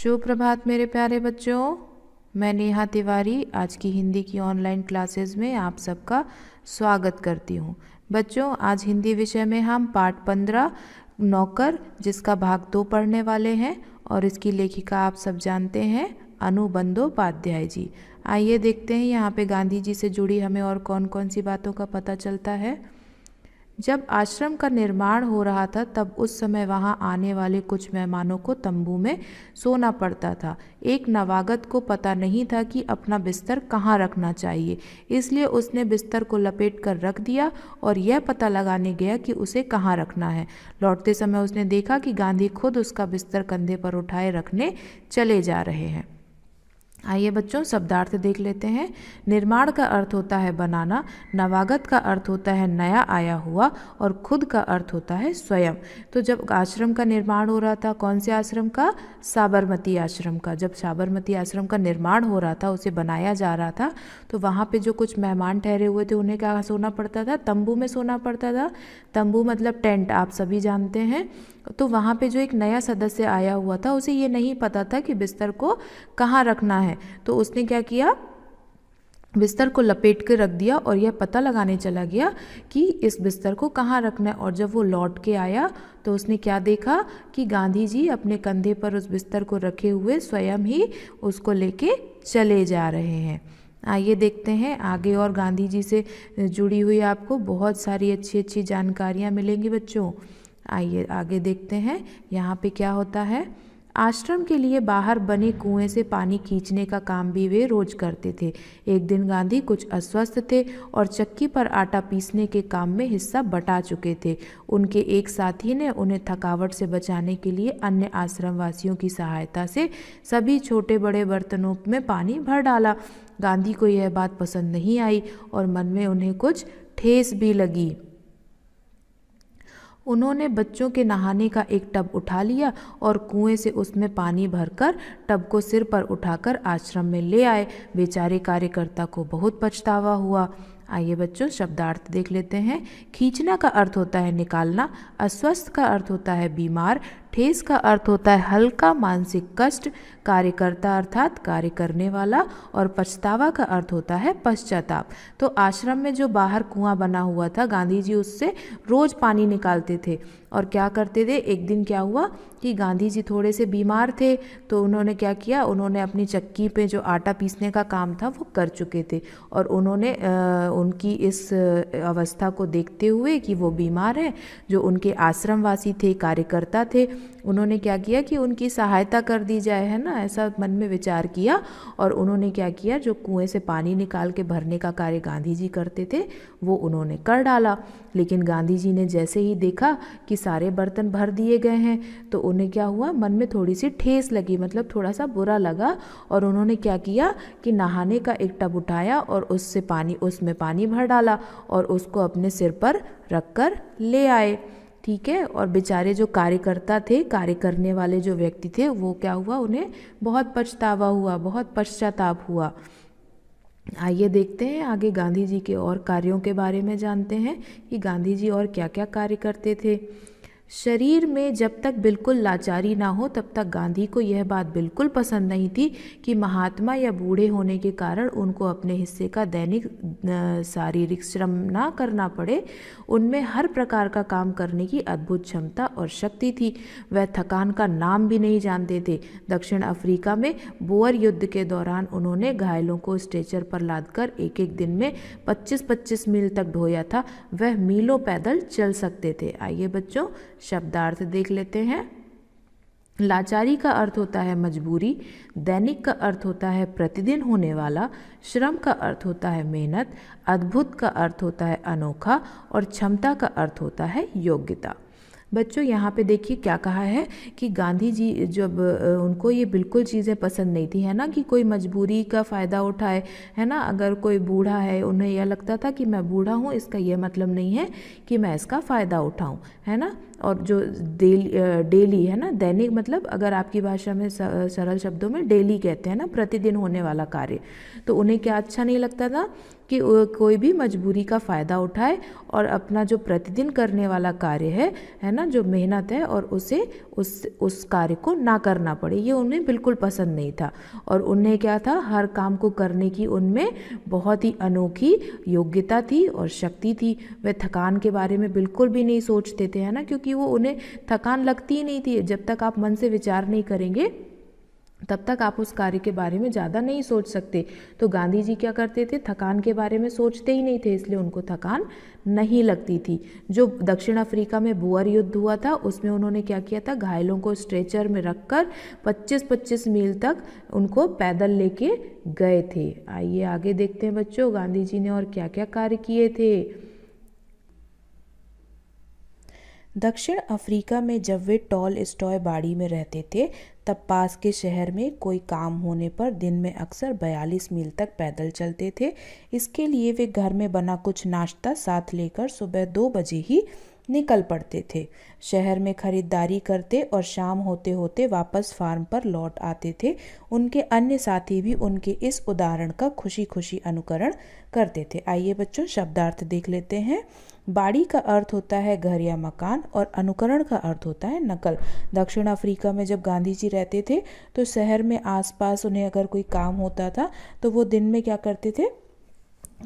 शुभ प्रभात मेरे प्यारे बच्चों। मैं नेहा तिवारी आज की हिंदी की ऑनलाइन क्लासेस में आप सबका स्वागत करती हूँ। बच्चों, आज हिंदी विषय में हम पाठ 15 नौकर जिसका भाग 2 पढ़ने वाले हैं और इसकी लेखिका आप सब जानते हैं अनु बंदोपाध्याय जी। आइए देखते हैं यहाँ पे गांधी जी से जुड़ी हमें और कौन कौन सी बातों का पता चलता है। जब आश्रम का निर्माण हो रहा था तब उस समय वहां आने वाले कुछ मेहमानों को तंबू में सोना पड़ता था। एक नवागत को पता नहीं था कि अपना बिस्तर कहाँ रखना चाहिए, इसलिए उसने बिस्तर को लपेट कर रख दिया और यह पता लगाने गया कि उसे कहाँ रखना है। लौटते समय उसने देखा कि गांधी खुद उसका बिस्तर कंधे पर उठाए रखने चले जा रहे हैं। आइए बच्चों, शब्दार्थ देख लेते हैं। निर्माण का अर्थ होता है बनाना, नवागत का अर्थ होता है नया आया हुआ और खुद का अर्थ होता है स्वयं। तो जब आश्रम का निर्माण हो रहा था, कौन से आश्रम का? साबरमती आश्रम का। जब साबरमती आश्रम का निर्माण हो रहा था, उसे बनाया जा रहा था, तो वहाँ पे जो कुछ मेहमान ठहरे हुए थे उन्हें क्या सोना पड़ता था? तंबू में सोना पड़ता था। तंबू मतलब टेंट, आप सभी जानते हैं। तो वहाँ पे जो एक नया सदस्य आया हुआ था उसे ये नहीं पता था कि बिस्तर को कहाँ रखना है, तो उसने क्या किया? बिस्तर को लपेट के रख दिया और यह पता लगाने चला गया कि इस बिस्तर को कहाँ रखना है। और जब वो लौट के आया तो उसने क्या देखा कि गांधी जी अपने कंधे पर उस बिस्तर को रखे हुए स्वयं ही उसको लेके चले जा रहे हैं। आइए देखते हैं आगे और गांधी जी से जुड़ी हुई आपको बहुत सारी अच्छी अच्छी जानकारियाँ मिलेंगी बच्चों। आइए आगे देखते हैं यहाँ पे क्या होता है। आश्रम के लिए बाहर बने कुएं से पानी खींचने का काम भी वे रोज करते थे। एक दिन गांधी कुछ अस्वस्थ थे और चक्की पर आटा पीसने के काम में हिस्सा बटा चुके थे। उनके एक साथी ने उन्हें थकावट से बचाने के लिए अन्य आश्रमवासियों की सहायता से सभी छोटे बड़े बर्तनों में पानी भर डाला। गांधी को यह बात पसंद नहीं आई और मन में उन्हें कुछ ठेस भी लगी। उन्होंने बच्चों के नहाने का एक टब उठा लिया और कुएं से उसमें पानी भरकर टब को सिर पर उठाकर आश्रम में ले आए। बेचारे कार्यकर्ता को बहुत पछतावा हुआ। आइए बच्चों, शब्दार्थ देख लेते हैं। खींचना का अर्थ होता है निकालना, अस्वस्थ का अर्थ होता है बीमार, ठेस का अर्थ होता है हल्का मानसिक कष्ट, कार्यकर्ता अर्थात कार्य करने वाला, और पछतावा का अर्थ होता है पश्चाताप। तो आश्रम में जो बाहर कुआं बना हुआ था, गांधी जी उससे रोज पानी निकालते थे और क्या करते थे। एक दिन क्या हुआ कि गांधी जी थोड़े से बीमार थे, तो उन्होंने क्या किया, उन्होंने अपनी चक्की पे जो आटा पीसने का काम था वो कर चुके थे और उन्होंने उनकी इस अवस्था को देखते हुए कि वो बीमार है, जो उनके आश्रमवासी थे, कार्यकर्ता थे, उन्होंने क्या किया कि उनकी सहायता कर दी जाए, है ना, ऐसा मन में विचार किया। और उन्होंने क्या किया, जो कुएं से पानी निकाल के भरने का कार्य गांधी जी करते थे वो उन्होंने कर डाला। लेकिन गांधी जी ने जैसे ही देखा कि सारे बर्तन भर दिए गए हैं तो उन्हें क्या हुआ, मन में थोड़ी सी ठेस लगी, मतलब थोड़ा सा बुरा लगा। और उन्होंने क्या किया कि नहाने का एक टब उठाया और उसमें पानी भर डाला और उसको अपने सिर पर रख कर ले आए। ठीक है। और बेचारे जो कार्यकर्ता थे, कार्य करने वाले जो व्यक्ति थे, वो क्या हुआ, उन्हें बहुत पछतावा हुआ, बहुत पश्चाताप हुआ। आइए देखते हैं आगे गांधी जी के और कार्यों के बारे में जानते हैं कि गांधी जी और क्या क्या कार्य करते थे। शरीर में जब तक बिल्कुल लाचारी ना हो तब तक गांधी को यह बात बिल्कुल पसंद नहीं थी कि महात्मा या बूढ़े होने के कारण उनको अपने हिस्से का दैनिक शारीरिक श्रम ना करना पड़े। उनमें हर प्रकार का काम करने की अद्भुत क्षमता और शक्ति थी। वह थकान का नाम भी नहीं जानते थे। दक्षिण अफ्रीका में बोअर युद्ध के दौरान उन्होंने घायलों को स्ट्रेचर पर लादकर एक एक दिन में 25-25 मील तक ढोया था। वह मीलों पैदल चल सकते थे। आइए बच्चों, शब्दार्थ देख लेते हैं। लाचारी का अर्थ होता है मजबूरी, दैनिक का अर्थ होता है प्रतिदिन होने वाला, श्रम का अर्थ होता है मेहनत, अद्भुत का अर्थ होता है अनोखा और क्षमता का अर्थ होता है योग्यता। बच्चों यहाँ पे देखिए क्या कहा है कि गांधी जी जब उनको ये बिल्कुल चीज़ें पसंद नहीं थी, है ना, कि कोई मजबूरी का फ़ायदा उठाए, है ना। अगर कोई बूढ़ा है, उन्हें यह लगता था कि मैं बूढ़ा हूँ, इसका यह मतलब नहीं है कि मैं इसका फ़ायदा उठाऊँ, है ना। और जो डेली है ना, दैनिक मतलब अगर आपकी भाषा में सरल शब्दों में डेली कहते हैं ना, प्रतिदिन होने वाला कार्य, तो उन्हें क्या अच्छा नहीं लगता था कि कोई भी मजबूरी का फ़ायदा उठाए और अपना जो प्रतिदिन करने वाला कार्य है ना, जो मेहनत है, और उसे उस कार्य को ना करना पड़े, ये उन्हें बिल्कुल पसंद नहीं था। और उन्हें क्या था, हर काम को करने की उनमें बहुत ही अनोखी योग्यता थी और शक्ति थी। वे थकान के बारे में बिल्कुल भी नहीं सोचते थे, है ना, क्योंकि वो उन्हें थकान लगती ही नहीं थी। जब तक आप मन से विचार नहीं करेंगे तब तक आप उस कार्य के बारे में ज़्यादा नहीं सोच सकते। तो गांधी जी क्या करते थे, थकान के बारे में सोचते ही नहीं थे, इसलिए उनको थकान नहीं लगती थी। जो दक्षिण अफ्रीका में बोअर युद्ध हुआ था उसमें उन्होंने क्या किया था, घायलों को स्ट्रेचर में रखकर 25-25 मील तक उनको पैदल लेके गए थे। आइए आगे देखते हैं बच्चों, गांधी जी ने और क्या क्या कार्य किए थे। दक्षिण अफ्रीका में जब वे टॉल स्टॉय बाड़ी में रहते थे तब पास के शहर में कोई काम होने पर दिन में अक्सर 42 मील तक पैदल चलते थे। इसके लिए वे घर में बना कुछ नाश्ता साथ लेकर सुबह 2 बजे ही निकल पड़ते थे। शहर में खरीदारी करते और शाम होते होते वापस फार्म पर लौट आते थे। उनके अन्य साथी भी उनके इस उदाहरण का खुशी खुशी अनुकरण करते थे। आइए बच्चों शब्दार्थ देख लेते हैं। बाड़ी का अर्थ होता है घर या मकान और अनुकरण का अर्थ होता है नकल। दक्षिण अफ्रीका में जब गांधी जी रहते थे तो शहर में आसपास उन्हें अगर कोई काम होता था तो वो दिन में क्या करते थे,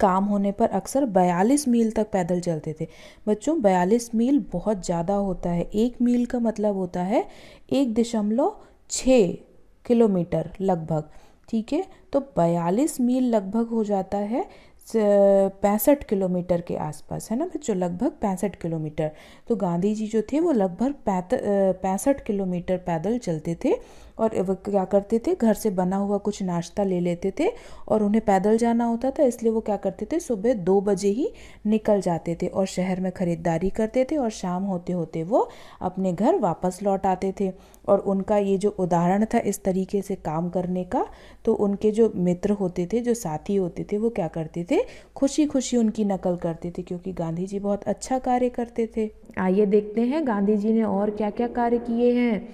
काम होने पर अक्सर 42 मील तक पैदल चलते थे। बच्चों 42 मील बहुत ज़्यादा होता है। 1 मील का मतलब होता है 1.6 किलोमीटर लगभग, ठीक है। तो 42 मील लगभग हो जाता है 65 किलोमीटर के आसपास, है ना बच्चों, लगभग 65 किलोमीटर। तो गांधी जी जो थे वो लगभग 65 किलोमीटर पैदल चलते थे और वो क्या करते थे, घर से बना हुआ कुछ नाश्ता ले लेते थे और उन्हें पैदल जाना होता था, इसलिए वो क्या करते थे, सुबह 2 बजे ही निकल जाते थे और शहर में खरीदारी करते थे और शाम होते होते वो अपने घर वापस लौट आते थे। और उनका ये जो उदाहरण था इस तरीके से काम करने का, तो उनके जो मित्र होते थे, जो साथी होते थे, वो क्या करते थे, खुशी खुशी उनकी नकल करते थे, क्योंकि गांधी जी बहुत अच्छा कार्य करते थे। आइए देखते हैं गांधी जी ने और क्या क्या कार्य किए हैं,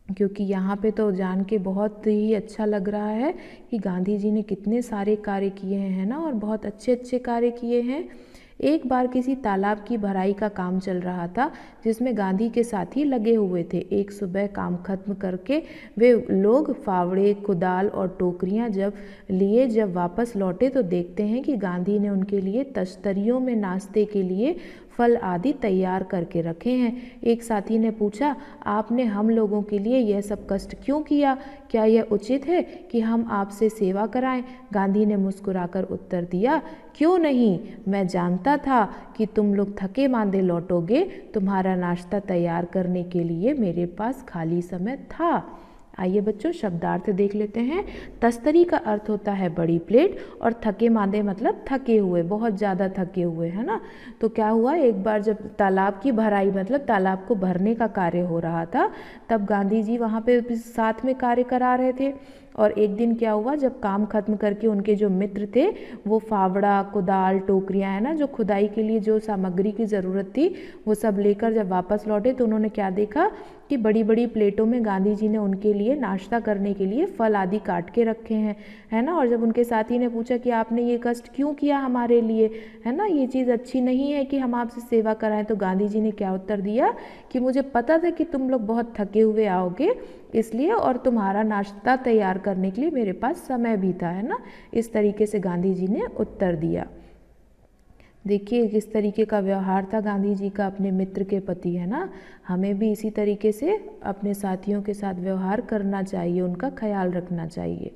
क्योंकि यहाँ पे तो जान के बहुत ही अच्छा लग रहा है कि गांधी जी ने कितने सारे कार्य किए हैं, है ना, और बहुत अच्छे अच्छे कार्य किए हैं। एक बार किसी तालाब की भराई का काम चल रहा था जिसमें गांधी के साथी लगे हुए थे। एक सुबह काम खत्म करके वे लोग फावड़े, कुदाल और टोकरियां जब वापस लौटे तो देखते हैं कि गांधी ने उनके लिए तश्तरियों में नाश्ते के लिए फल आदि तैयार करके रखे हैं। एक साथी ने पूछा, आपने हम लोगों के लिए यह सब कष्ट क्यों किया? क्या यह उचित है कि हम आपसे सेवा कराएं? गांधी ने मुस्कुराकर उत्तर दिया, क्यों नहीं, मैं जानता था कि तुम लोग थके मांदे लौटोगे। तुम्हारा नाश्ता तैयार करने के लिए मेरे पास खाली समय था। आइए बच्चों शब्दार्थ देख लेते हैं। तस्तरी का अर्थ होता है बड़ी प्लेट और थके मांदे मतलब थके हुए, बहुत ज़्यादा थके हुए, है ना। तो क्या हुआ, एक बार जब तालाब की भराई मतलब तालाब को भरने का कार्य हो रहा था तब गांधी जी वहाँ पे साथ में कार्य करा रहे थे। और एक दिन क्या हुआ, जब काम खत्म करके उनके जो मित्र थे वो फावड़ा, कुदाल, टोकरियाँ, है ना, जो खुदाई के लिए जो सामग्री की ज़रूरत थी वो सब लेकर जब वापस लौटे तो उन्होंने क्या देखा कि बड़ी बड़ी प्लेटों में गांधी जी ने उनके लिए नाश्ता करने के लिए फल आदि काट के रखे हैं, है ना। और जब उनके साथी ने पूछा कि आपने ये कष्ट क्यों किया हमारे लिए, है ना, ये चीज़ अच्छी नहीं है कि हम आपसे सेवा कराएं, तो गांधी जी ने क्या उत्तर दिया कि मुझे पता था कि तुम लोग बहुत थके हुए आओगे इसलिए, और तुम्हारा नाश्ता तैयार करने के लिए मेरे पास समय भी था, है ना। इस तरीके से गांधी जी ने उत्तर दिया। देखिए किस तरीके का व्यवहार था गांधी जी का अपने मित्र के प्रति, है ना। हमें भी इसी तरीके से अपने साथियों के साथ व्यवहार करना चाहिए, उनका ख्याल रखना चाहिए।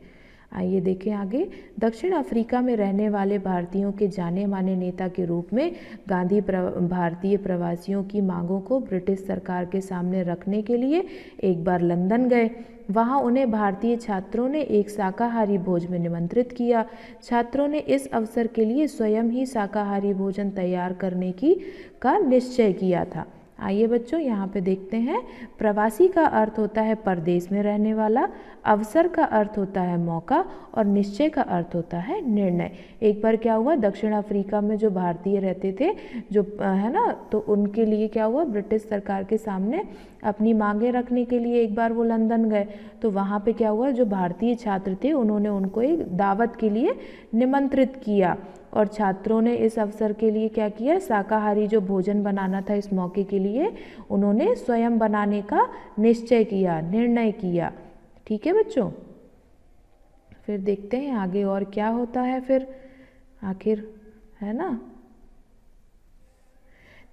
आइए देखें आगे। दक्षिण अफ्रीका में रहने वाले भारतीयों के जाने माने नेता के रूप में गांधी भारतीय प्रवासियों की मांगों को ब्रिटिश सरकार के सामने रखने के लिए एक बार लंदन गए। वहां उन्हें भारतीय छात्रों ने एक शाकाहारी भोज में निमंत्रित किया। छात्रों ने इस अवसर के लिए स्वयं ही शाकाहारी भोजन तैयार करने का निश्चय किया था। आइए बच्चों यहाँ पे देखते हैं। प्रवासी का अर्थ होता है परदेश में रहने वाला, अवसर का अर्थ होता है मौका और निश्चय का अर्थ होता है निर्णय। एक बार क्या हुआ, दक्षिण अफ्रीका में जो भारतीय रहते थे जो है ना, तो उनके लिए क्या हुआ, ब्रिटिश सरकार के सामने अपनी मांगें रखने के लिए एक बार वो लंदन गए। तो वहाँ पे क्या हुआ, जो भारतीय छात्र थे उन्होंने उनको एक दावत के लिए निमंत्रित किया और छात्रों ने इस अवसर के लिए क्या किया, शाकाहारी जो भोजन बनाना था इस मौके के लिए उन्होंने स्वयं बनाने का निश्चय किया, निर्णय किया। ठीक है बच्चों, फिर देखते हैं आगे और क्या होता है फिर आखिर, है ना।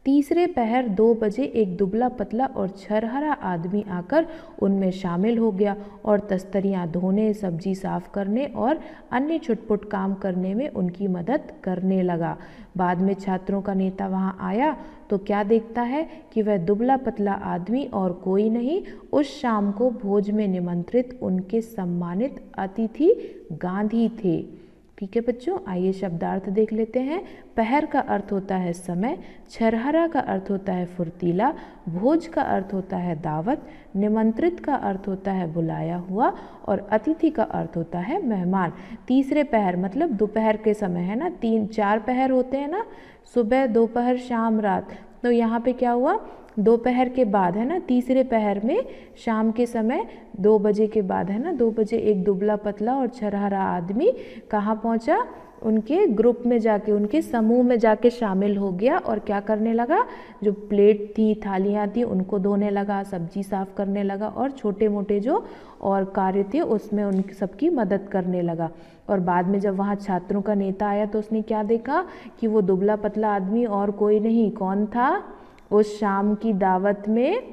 तीसरे पहर 2 बजे एक दुबला पतला और छरहरा आदमी आकर उनमें शामिल हो गया और तस्तरियां धोने, सब्जी साफ करने और अन्य छुटपुट काम करने में उनकी मदद करने लगा। बाद में छात्रों का नेता वहां आया तो क्या देखता है कि वह दुबला पतला आदमी और कोई नहीं, उस शाम को भोज में निमंत्रित उनके सम्मानित अतिथि गांधी थे। ठीक है बच्चों, आइए शब्दार्थ देख लेते हैं। पहर का अर्थ होता है समय, छरहरा का अर्थ होता है फुर्तीला, भोज का अर्थ होता है दावत, निमंत्रित का अर्थ होता है बुलाया हुआ और अतिथि का अर्थ होता है मेहमान। तीसरे पहर मतलब दोपहर के समय, है ना, 3-4 पहर होते हैं ना, सुबह, दोपहर, शाम, रात। तो यहाँ पे क्या हुआ, दोपहर के बाद, है ना, तीसरे पहर में शाम के समय 2 बजे के बाद, है ना, 2 बजे एक दुबला पतला और छरहरा आदमी कहाँ पहुँचा, उनके ग्रुप में जाके, उनके समूह में जाके शामिल हो गया और क्या करने लगा, जो प्लेट थी, थालियाँ थी, उनको धोने लगा, सब्जी साफ करने लगा और छोटे मोटे जो और कार्य थे उसमें उन सबकी मदद करने लगा। और बाद में जब वहाँ छात्रों का नेता आया तो उसने क्या देखा कि वो दुबला पतला आदमी और कोई नहीं, कौन था, उस शाम की दावत में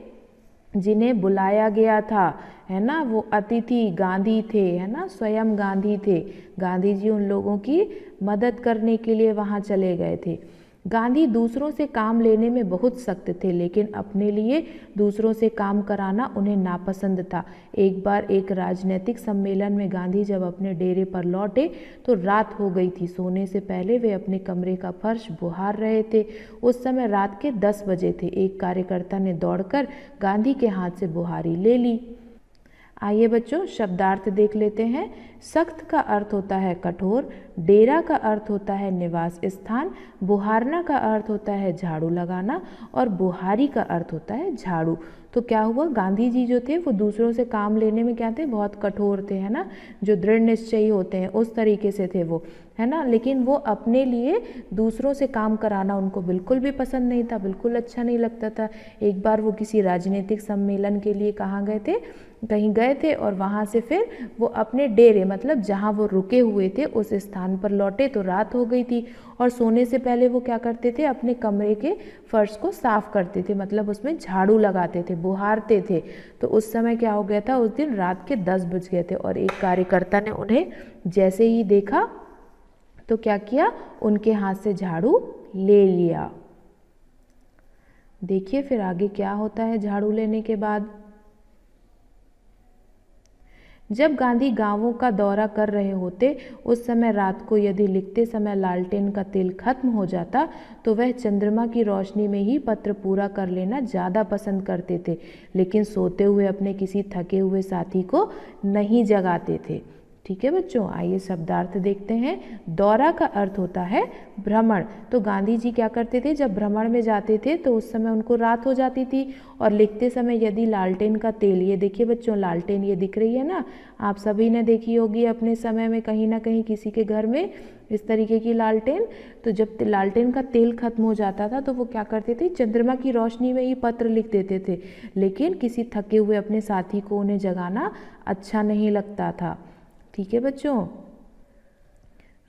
जिन्हें बुलाया गया था, है ना, वो अतिथि गांधी थे, है ना, स्वयं गांधी थे। गांधी जी उन लोगों की मदद करने के लिए वहाँ चले गए थे। गांधी दूसरों से काम लेने में बहुत सख्त थे, लेकिन अपने लिए दूसरों से काम कराना उन्हें नापसंद था। एक बार एक राजनीतिक सम्मेलन में गांधी जब अपने डेरे पर लौटे तो रात हो गई थी। सोने से पहले वे अपने कमरे का फर्श बुहार रहे थे। उस समय रात के 10 बजे थे। एक कार्यकर्ता ने दौड़कर गांधी के हाथ से बुहारी ले ली। आइए बच्चों शब्दार्थ देख लेते हैं। सख्त का अर्थ होता है कठोर, डेरा का अर्थ होता है निवास स्थान, बुहारना का अर्थ होता है झाड़ू लगाना और बुहारी का अर्थ होता है झाड़ू। तो क्या हुआ, गांधी जी जो थे वो दूसरों से काम लेने में क्या थे, बहुत कठोर थे, है ना, जो दृढ़ निश्चयी होते हैं उस तरीके से थे वो, है ना। लेकिन वो अपने लिए दूसरों से काम कराना उनको बिल्कुल भी पसंद नहीं था, बिल्कुल अच्छा नहीं लगता था। एक बार वो किसी राजनीतिक सम्मेलन के लिए कहाँ गए थे, कहीं गए थे और वहाँ से फिर वो अपने डेरे मतलब जहाँ वो रुके हुए थे उस स्थान पर लौटे तो रात हो गई थी। और सोने से पहले वो क्या करते थे, अपने कमरे के फर्श को साफ करते थे, मतलब उसमें झाड़ू लगाते थे, बुहारते थे। तो उस समय क्या हो गया था, उस दिन रात के 10 बज गए थे और एक कार्यकर्ता ने उन्हें जैसे ही देखा तो क्या किया, उनके हाथ से झाड़ू ले लिया। देखिए फिर आगे क्या होता है झाड़ू लेने के बाद। जब गांधी गांवों का दौरा कर रहे होते उस समय रात को यदि लिखते समय लालटेन का तेल खत्म हो जाता तो वह चंद्रमा की रोशनी में ही पत्र पूरा कर लेना ज़्यादा पसंद करते थे, लेकिन सोते हुए अपने किसी थके हुए साथी को नहीं जगाते थे। ठीक है बच्चों, आइए शब्दार्थ देखते हैं। दौरा का अर्थ होता है भ्रमण। तो गांधी जी क्या करते थे, जब भ्रमण में जाते थे तो उस समय उनको रात हो जाती थी और लिखते समय यदि लालटेन का तेल, ये देखिए बच्चों लालटेन ये दिख रही है ना, आप सभी ने देखी होगी अपने समय में कहीं ना कहीं किसी के घर में इस तरीके की लालटेन। तो जब लालटेन का तेल खत्म हो जाता था तो वो क्या करते थे, चंद्रमा की रोशनी में ही पत्र लिख देते थे, लेकिन किसी थके हुए अपने साथी को उन्हें जगाना अच्छा नहीं लगता था। ठीक है बच्चों,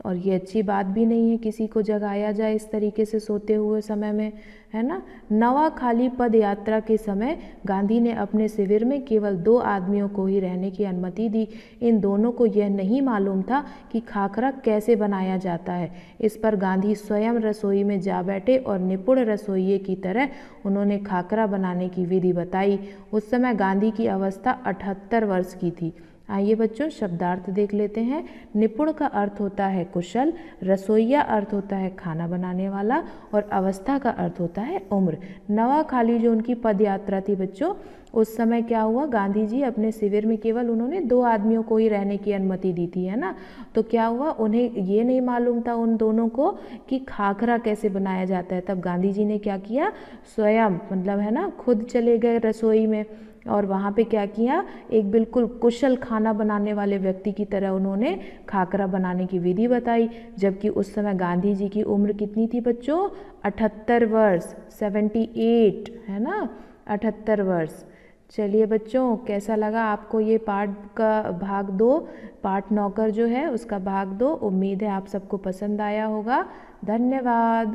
और ये अच्छी बात भी नहीं है किसी को जगाया जाए इस तरीके से सोते हुए समय में, है ना। नवा खाली पद यात्रा के समय गांधी ने अपने शिविर में केवल 2 आदमियों को ही रहने की अनुमति दी। इन दोनों को यह नहीं मालूम था कि खाखरा कैसे बनाया जाता है। इस पर गांधी स्वयं रसोई में जा बैठे और निपुण रसोइये की तरह उन्होंने खाखरा बनाने की विधि बताई। उस समय गांधी की अवस्था 78 वर्ष की थी। आइए बच्चों शब्दार्थ देख लेते हैं। निपुण का अर्थ होता है कुशल, रसोइया अर्थ होता है खाना बनाने वाला और अवस्था का अर्थ होता है उम्र। नवा खाली जो उनकी पद यात्रा थी बच्चों, उस समय क्या हुआ, गांधी जी अपने शिविर में केवल उन्होंने 2 आदमियों को ही रहने की अनुमति दी थी, है ना। तो क्या हुआ, उन्हें ये नहीं मालूम था उन दोनों को कि खाखरा कैसे बनाया जाता है। तब गांधी जी ने क्या किया, स्वयं मतलब है ना खुद चले गए रसोई में और वहाँ पे क्या किया, एक बिल्कुल कुशल खाना बनाने वाले व्यक्ति की तरह उन्होंने खाकरा बनाने की विधि बताई। जबकि उस समय गांधी जी की उम्र कितनी थी बच्चों, 78 वर्ष, 78 है ना, 78 वर्ष। चलिए बच्चों, कैसा लगा आपको ये पार्ट का भाग 2, पार्ट नौकर जो है उसका भाग 2। उम्मीद है आप सबको पसंद आया होगा। धन्यवाद।